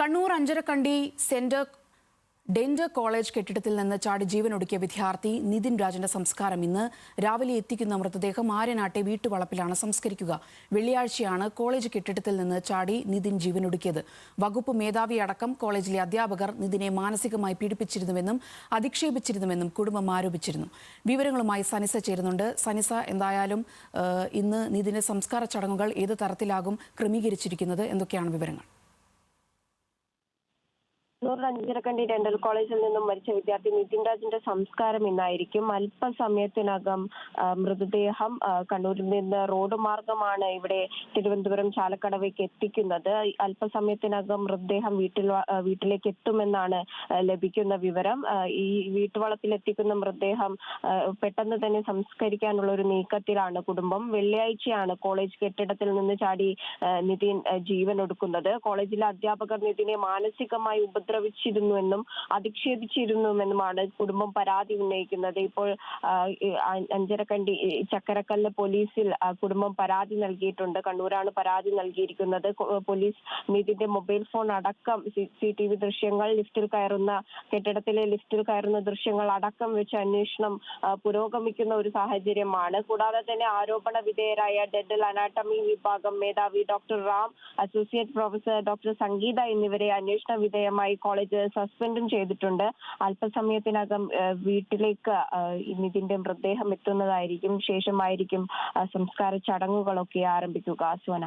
Kannur Anjarakandy centre ഡെന്റർ college കെട്ടിടത്തിൽ നിന്ന് ചാടി ജീവനൊടുക്കിയ വിദ്യാർത്ഥി നിതിൻ രാജിന്റെ സംസ്കാരം ഇന്ന് രാവിലെ എത്തിക്കുന്ന മൃതദേഹം ആര്യനാട്ടെ വീട്ടുവളപ്പിലാണ് സംസ്കരിക്കുക. വെള്ളിയാഴ്ചയാണ് കോളേജ് കെട്ടിടത്തിൽ നിന്ന് ചാടി നിതിൻ ജീവനൊടുക്കിയത്. വകുപ്പ് മേധാവി അടക്കം കോളേജിലെ അധ്യാപകർ നിതിനെ മാനസികമായി പീഡിപ്പിച്ചിരുന്നുവെന്നും അധിക്ഷേപിച്ചിരുന്നുവെന്നും കുടുംബം ആരോപിച്ചിരുന്നു. വിവരങ്ങളുമായി സനിസ ചേരുന്നുണ്ട്. സനിസ, എന്തായാലും ഇന്ന് നിതിന്റെ സംസ്കാര ചടങ്ങുകൾ ഏത് തരത്തിലാകും ക്രമീകരിച്ചിരിക്കുന്നത്? എന്തൊക്കെയാണ് വിവരങ്ങൾ? അഞ്ചരക്കണ്ടി ഡെന്റൽ കോളേജിൽ നിന്നും മരിച്ച വിദ്യാർത്ഥി നിതിൻ രാജിന്റെ സംസ്കാരം ഇന്നായിരിക്കും. അല്പസമയത്തിനകം മൃതദേഹം കണ്ണൂരിൽ നിന്ന് റോഡ് മാർഗമാണ് ഇവിടെ തിരുവനന്തപുരം ചാലക്കടവേക്ക് എത്തിക്കുന്നത്. അല്പസമയത്തിനകം മൃതദേഹം വീട്ടിലേക്ക് എത്തുമെന്നാണ് ലഭിക്കുന്ന വിവരം. ഈ വീട്ടുവളപ്പിൽ എത്തിക്കുന്ന മൃതദേഹം പെട്ടെന്ന് തന്നെ സംസ്കരിക്കാനുള്ള ഒരു നീക്കത്തിലാണ് കുടുംബം. വെള്ളിയാഴ്ചയാണ് കോളേജ് കെട്ടിടത്തിൽ നിന്ന് ചാടി നിതിൻ ജീവനൊടുക്കുന്നത്. കോളേജിലെ അധ്യാപകർ നിതിനെ മാനസികമായി ഉപദ്രവിച്ചിരുന്നുവെന്നും അധിക്ഷേപിച്ചിരുന്നുവെന്നുമാണ് കുടുംബം പരാതി ഉന്നയിക്കുന്നത്. ഇപ്പോൾ അഞ്ചരക്കണ്ടി ചക്കരക്കല്ല് പോലീസിൽ കുടുംബം പരാതി നൽകിയിട്ടുണ്ട്. കണ്ണൂരാണ് പരാതി നൽകിയിരിക്കുന്നത്. പോലീസ് നിതിന്റെ മൊബൈൽ ഫോൺ അടക്കം CCTV ദൃശ്യങ്ങൾ, കെട്ടിടത്തിലെ ലിഫ്റ്റിൽ കയറുന്ന ദൃശ്യങ്ങൾ അടക്കം വെച്ച് അന്വേഷണം പുരോഗമിക്കുന്ന ഒരു സാഹചര്യമാണ്. കൂടാതെ തന്നെ ആരോപണ വിധേയരായ ഡെന്റൽ അനാട്ടമി വിഭാഗം മേധാവി doctor Ram, associate professor doctor Sangeetha എന്നിവരെ അന്വേഷണ വിധേയമായി കോളേജ് സസ്പെൻഡും ചെയ്തിട്ടുണ്ട്. അല്പസമയത്തിനകം വീട്ടിലേക്ക് നിതിന്റെ മൃതദേഹം എത്തുന്നതായിരിക്കും. ശേഷമായിരിക്കും സംസ്കാര ചടങ്ങുകളൊക്കെ ആരംഭിക്കുക. സോന.